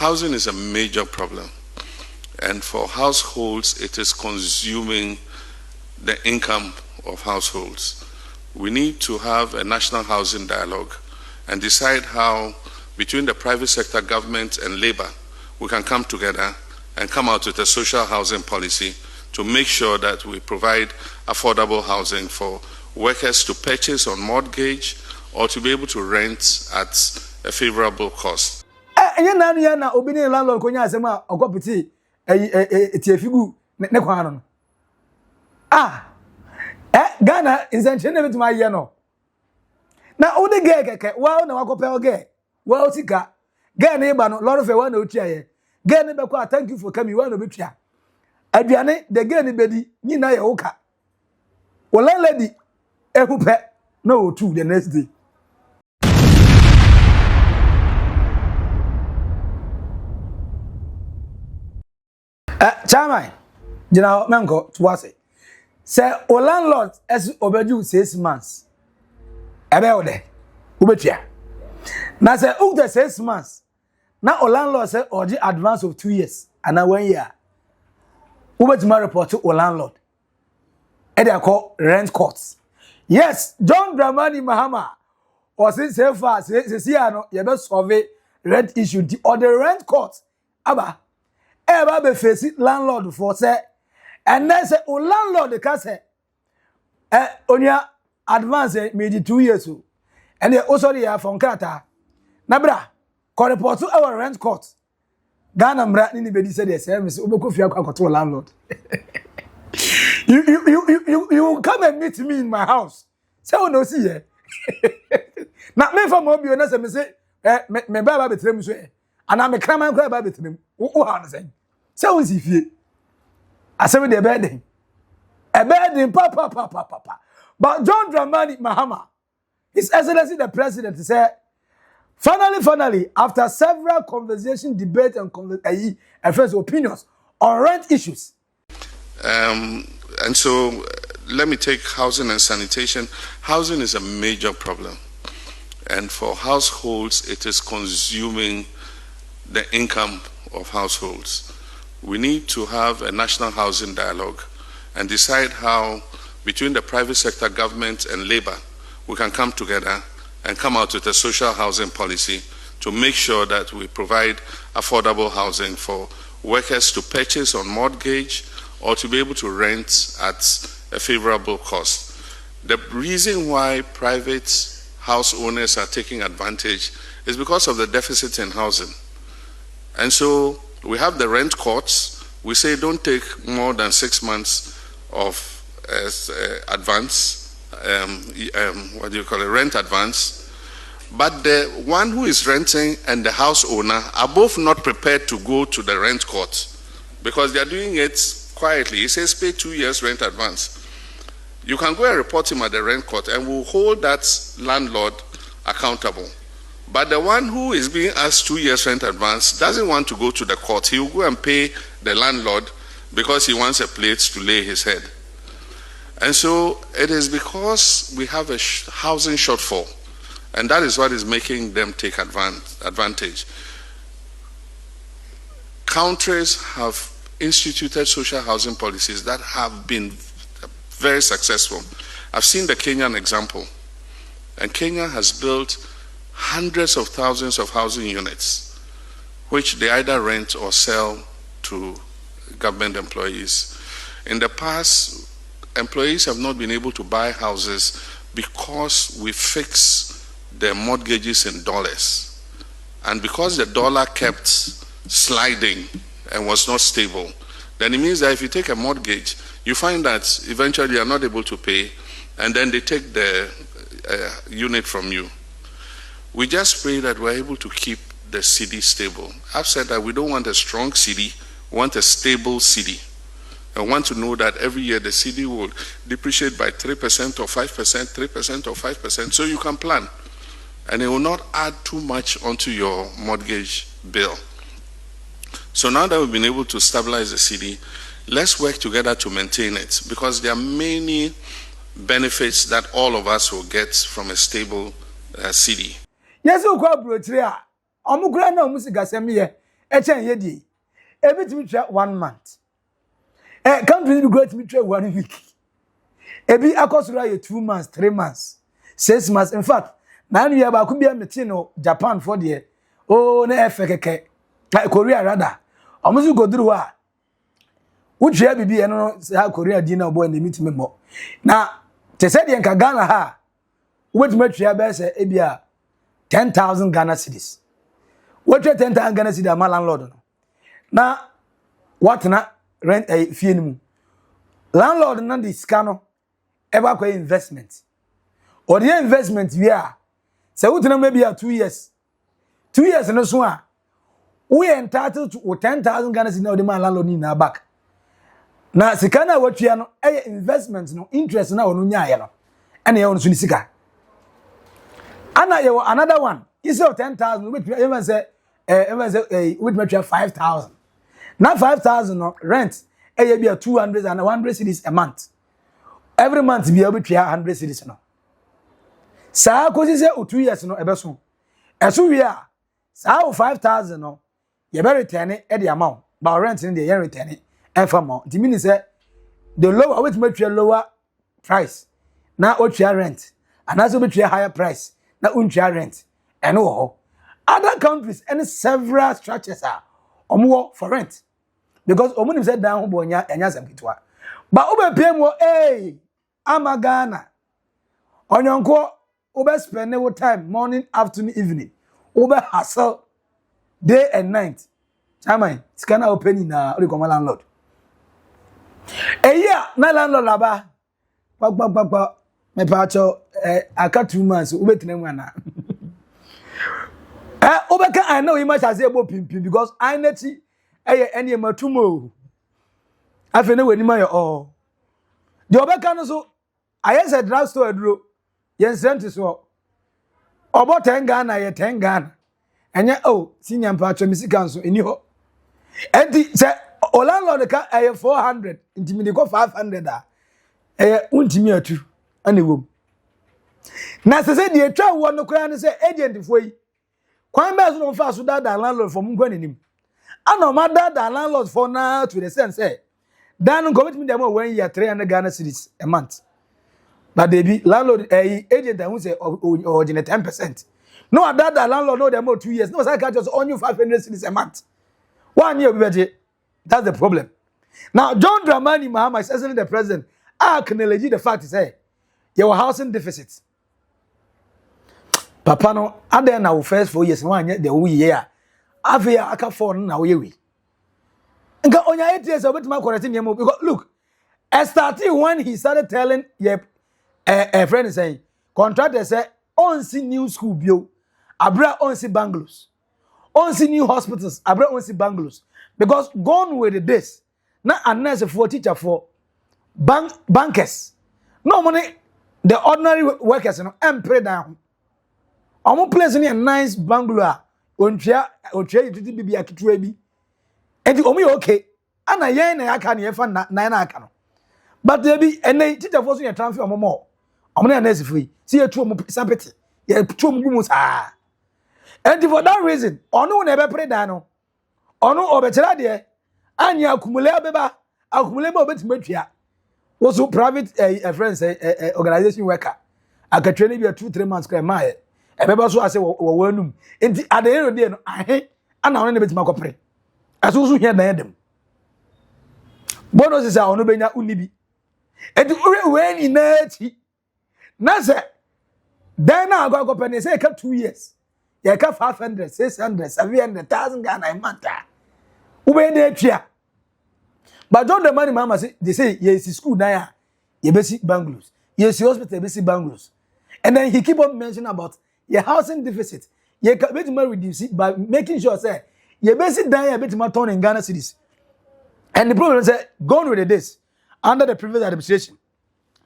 Housing is a major problem, and for households, it is consuming the income of households. We need to have a national housing dialogue and decide how, between the private sector, government, and labor, we can come together and come out with a social housing policy to make sure that we provide affordable housing for workers to purchase on mortgage or to be able to rent at a favorable cost. Na obini landlord konya asema okopiti tiefigu ne kwano no Ghana inzenche ne bituma ye no na odi keke wa na wakope oge wa otika Ghana iba no lord fe wa na otua ye Ghana be kwa thank you for coming wa na obetua aduane de Ghana bedi nyina ye woka wolan lady ehupe na otu the next day. Chairman, General Menko, Twase. Say, O landlord as overdo 6 months. Ode, Ubetia. Now say, the 6 months. Now, O landlord say, or the advance of 2 years, and now 1 year. Ubetima report to O landlord. They are called rent courts. Yes, John Mahama, or since so far, says, you best survey rent issue, or the rent court. Aba. Ever be facing landlord for say, and then say, oh landlord the can say, on your advance maybe 2 years old, and they also there from Kata. Nabra, call report to our rent court. Ghana mra anybody said the same. Ubekufia to landlord. You come and meet me in my house. Say no see here. Now me from Mobile, na say me baba betrem so and I'm a craman cry baba betrem. Who understand? Say we see fie. I say the bed. A bed papa. But John Mahama, His Excellency the President, said, finally, after several conversation, debate, and first opinions on rent issues. And so let me take housing and sanitation. Housing is a major problem. And for households, it is consuming the income of households. We need to have a national housing dialogue and decide how, between the private sector, government, and labor, we can come together and come out with a social housing policy to make sure that we provide affordable housing for workers to purchase on mortgage or to be able to rent at a favorable cost. The reason why private house owners are taking advantage is because of the deficit in housing. And so we have the rent courts. We say don't take more than 6 months of advance, rent advance. But the one who is renting and the house owner are both not prepared to go to the rent court because they are doing it quietly. He says pay 2 years rent advance. You can go and report him at the rent court and we'll hold that landlord accountable. But the one who is being asked 2 years rent advance doesn't want to go to the court. He will go and pay the landlord because he wants a place to lay his head. And so it is because we have a housing shortfall, and that is what is making them take advantage. Countries have instituted social housing policies that have been very successful. I've seen the Kenyan example, and Kenya has built hundreds of thousands of housing units, which they either rent or sell to government employees. In the past, employees have not been able to buy houses because we fix their mortgages in dollars. And because the dollar kept sliding and was not stable, then it means that if you take a mortgage, you find that eventually you are not able to pay, and then they take the unit from you. We just pray that we're able to keep the city stable. I've said that we don't want a strong city, we want a stable city. I want to know that every year the city will depreciate by 3% or 5%, 3% or 5%, so you can plan. And it will not add too much onto your mortgage bill. So now that we've been able to stabilize the city, let's work together to maintain it, because there are many benefits that all of us will get from a stable city. Yes, you go bro tria. Omugura na omusiga semiye. echen ye di ebitimi twa 1 month country be great me twa 1 week ebi akosura ye 2 months 3 months 6 months in fact na anu ya ba ku bia meti no Japan for there oh na efe keke Korea rather omusu goduru wa wutwa bibi eno no sa Korea di na obo na mitime mo na te se de nka Ghana ha wetuma twa be se ebia 10,000 Ghana cedis wetwa 10,000 Ghana cedis ama landlord no na what na rent fee ni mu landlord na di sika no eba kwa investment or the investment we are say wutuna maybe 2 years 2 years no so a we entitled to 10,000 Ghana cedis na the man landlord ni na back na sika na wetwa no investment no interest na onu nya no ene ye onu so ni sika ana ye another one instead of 10,000 we even say we metwa 5,000 na 5,000 no rent ye be 200 and 100 cedis a month every month be able to 100 cedis no sa ko si say 2 years no ebeso eso wi a sa 5,000 no ye be return e the amount but rent in the year return e for more it means say the lower which metwa lower price na otwa rent and also betwa higher price na untwa rent eno ho other countries and several structures are omo for rent because omo say down ho bonya enya samkitwa but obe pay mo amagana onyonko obe spend no time morning afternoon evening obe hustle day and night chairman skana opening na o come landlord na landlord laba pagpagpagpa me pacho aka 2 months obetina mu ana obeka I know you must say ebo pimpim because I neti ene matumo afi ne wani ma yo oh the obeka no so I said draft store aduro yen sent so obo 10 Ghana ye 10 Ghana enye senior mpacho misika so eni ho enti say landlord ka 400 ntimi de ko 500 untimi atu anewom na se de etwa wo no kra ne se agent foi kwan be so no fa so dada landlord for mun kwanenim ana ma dada landlord for na to the sense say dan commitment dem 1 year 300 Ghana cedis a month but they be landlord agent who say original 10% no dada landlord no dem 2 years no say catch us on you 500 cedis a month 1 year be that's the problem now John Mahama is essentially the president acknowledge the fact say your housing deficit papa no ade na wo first 4 years no anya the wo year afia aka 4 na wo yewi nka onya ets obetima correct me because look starting when he started telling a friend saying contractor say on see new school bio abra on see bungalows on see new hospitals abra on see bungalows because gone with this na unless for teacher for bankers no money the ordinary workers no empre down omo place ni a nice bungalow ontwa yititi bibia kitwa bi enti omo ye okay ana yen na aka na yefa na aka no but there be ene teacher for so ye transfer omo na nurse free see ye tu omo sapeti ye tu omo gumu sa enti for that reason ono na ebe pre down no ono obetira de anya akumule abeba obetima also private friends organization worker akatwe ne bi 2-3 months kra ma ebeba so ase wo wanum enti at the end of the day no ana won ne betima kopre aso so hia dan dem bonus is a ono benya unibi enti we ni na ti na se dan na agwa kopre ne se ka 2 years ye ka 500 600 700,000 Ghana a month ube na twa but John Mahama say they say yes school na ya ye basic bungalows yes hospital basic bungalows and then he keep on mentioning about your housing deficit ye ka betima reduce by making sure say ye basic dan ya betima turn in Ghana cedis and the problem is gone with this under the previous administration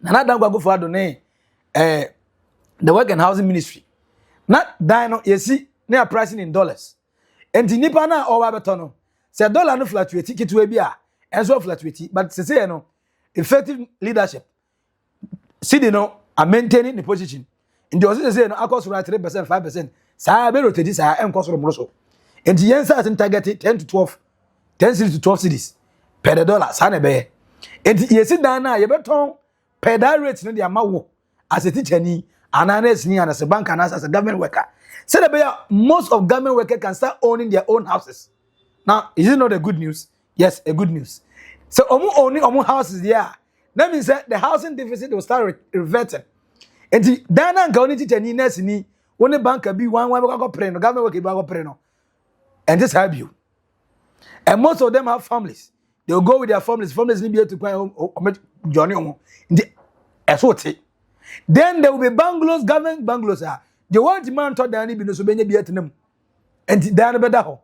na dan go for adone the work and housing ministry not dan no yesi na pricing in dollars and nipa na o wa beto no say dollar no fluctuate kitwe bi a enso fluctuate but say no effective leadership see they know are maintaining the position in the say no akos right 3% 5% sa be rotate sa enkoso mo so And yen start target 10 to 12, 10 cities to 12 cities per the dollar. Sana be. And you sit down now, you better per that rate no the amount as a teacher ni, as a bank and as a government worker. So most of government workers can start owning their own houses. Now, is it not a good news? Yes, a good news. So owning houses there. That means that the housing deficit will start reverting. And the Dana going to teach ni when the bank be one go pray no government work go pray no. And just help you. And most of them have families. They will go with their families. Families need be able to buy Johnny Omo. Then there will be bungalows, government bungalows. The one man thought that be no so be at them. And they are better.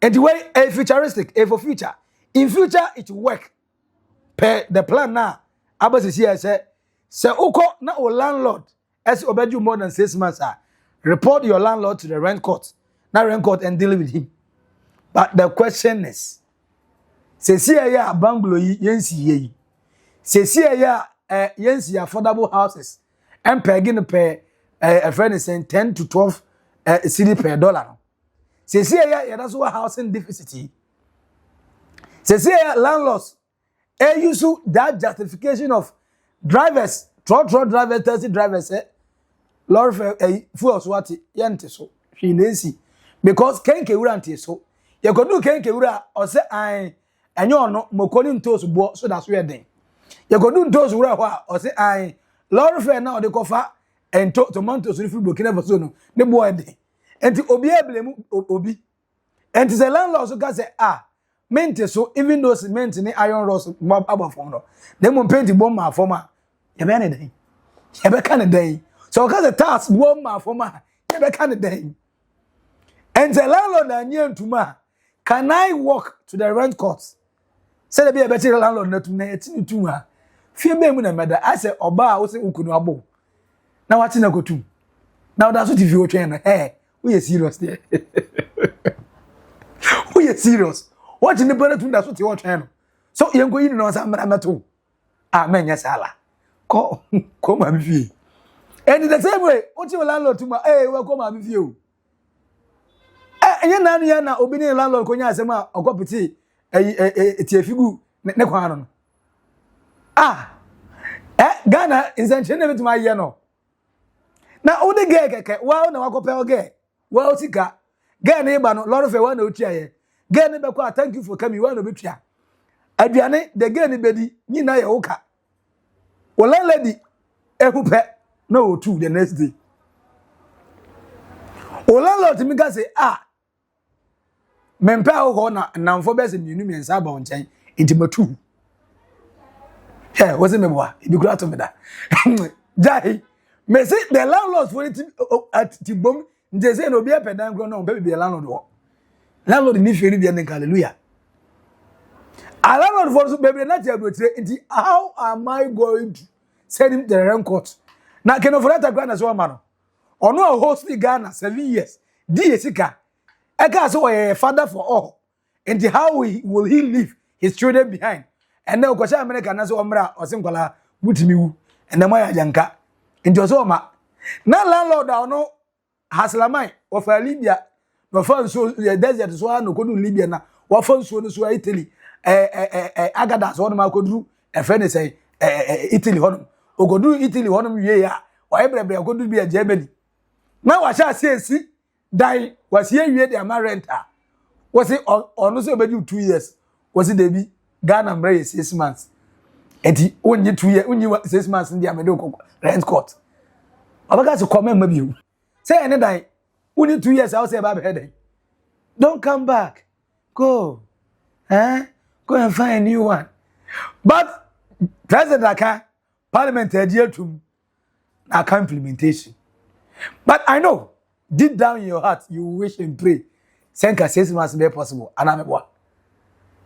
And the way a futuristic, a for future. In future, it will work. Per the plan now. Abbas is here, say Oko na o landlord. As obey more than 6 months. Report your landlord to the rent court. Now rent court and deal with him. But the question is, say ya bungalow yensi ye. Say ya yensi affordable houses. And begin to pay a friend is saying 10 to 12 cedi per dollar. Say ya that's what housing deficit. Say ya landlords use that justification of drivers, truck drivers, taxi drivers, lorry fuel swati yente so. She nancy because kenke ura nte so. You could do kenke ura or say and you no mokoni ntos bo so that's where then. You could do ntos ura or say lorry fare now they cover and tomatoes if you Burkina Faso no the boy dey. And obi blame obi. And the landlord so can say mente so even though cement ni iron rods above for no. Dem mo paint bomb ma forma. You be na dey. You be kan dey. So because the tax bomb ma forma. You be kan dey. And the landlord na nye ntuma. Can I walk to the rent court? Say be a better landlord na tum na etini ntuma. Fie be mu na meda. I say oba wo say ukunu abo. Na wati na gotu. Now that's what if you train. Hey, we are serious there. We are serious. What in the better to that's what you want to. So you go in no some meto. Amen yes ala. Come and fee. And the same way, what you landlord to my welcome and view. Enya na obi ni landlord konya asema okopiti etiafigu ne kwano. Ghana is enchantment to my year no. Na odi ge keke wa na wakope oge. Wa osika. Ge na iba no lord of one na otua ye. Ge na be kwa thank you for coming wa na obetua. Aduane the ge na bedi nyina ye woka. Wola lady ehupe no otu the next day. Wola lord mi ga say mempa ho na namfo be se mienu miensa ba onchen intimatu. What's it me boy? Ibi kura to me da. Jai me say the landlords for it at Tibom, they say no be a pedan grown on baby be a landlord. Landlord ni feri be an hallelujah. A landlord for baby not able to how am I going to send him to the rent court? Now can for that grant as one man. Or no host the Ghana 7 years. Sika. Eka so a father for all. And how will he leave his children behind? And now kwasha America na so omra osinkwala butimiwu. And the moya janka. Into so ma. Na landlord no haslamai of Libya. No fun so the desert so no kodu Libya na. Wa fun so no so Italy. Agada so no ma kodru e friend say Italy honum. Ogodu Italy honum ye ya. Wa ebrebre ogodu bi Germany. Na wa sha see die was here we the ama renter. Was it on so be 2 years. Was it Debbie Ghana mray 6 months. Enti onye 2 years, onye 6 months in the American rent court. Obaga to come maybe you. Say any die. Only 2 years I'll say about headache. Don't come back. Go. Go and find a new one. But President Aka, Parliament adhere to Aka implementation. But I know, deep down in your heart, you wish and pray. Senka 6 months be possible. And I'm what?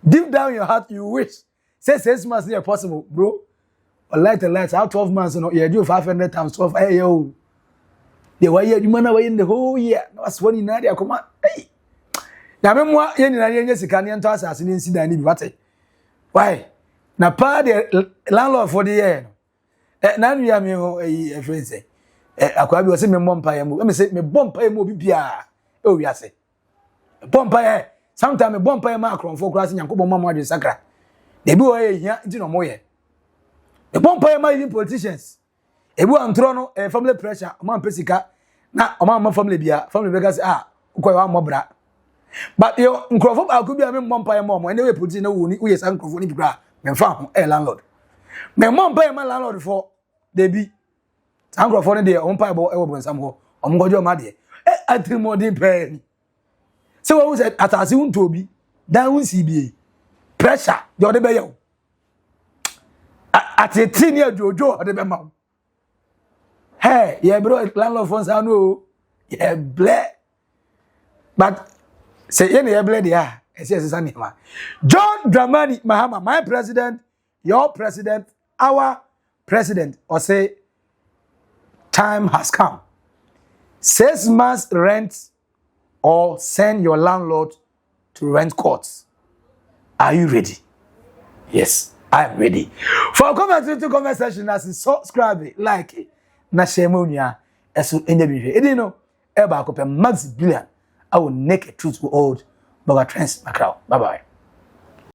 Deep down in your heart, you wish. Say 6 months be possible, bro. Or light, how 12 months, you do 500 times 12. Hey, yo. They were here, you man away in the whole year. That's one in Nadia. Come on. Hey. Now, memoir, you can toss us in incident. Why? Now, pa the landlord for the year. Now, you have a friend say. I was saying, me bumper, let me say, me bumper, mo bibia. Oh, we are say. Bompa sometimes a bompa ma akronfo kura se Nyankopon ma mo adwe sakra. They be why hia nti no mo ye. The bompa ma even politicians. Ebu antro no family pressure, man pesika na o man family bia, family bega say ukoy wa mobra. But yo nkrofo ba ko bia me bompa ma mo anyway politician na wo ni we san nkrofo ni bi kra me fa ho landlord. Me bompa ma landlord for they be san nkrofo ni de on pa bo e wo bonsam ho. O mgojo ma de. Atrimodin pen. So what said atase unto obi dan un CBA pressure the de be yo at a 10-year jojo de be ma hey yeah bro landlord phones no yeah ble but say any yeah ble there yes ma John Mahama, my president, your president, our president, or say time has come. 6 months rent or send your landlord to rent courts. Are you ready? Yes, I am ready. For comment to comment section, as subscribe, like it, na share monia, as you end the video. You know, Maxi Billian, I will make a truth to old Boga Trends Macau. Bye bye.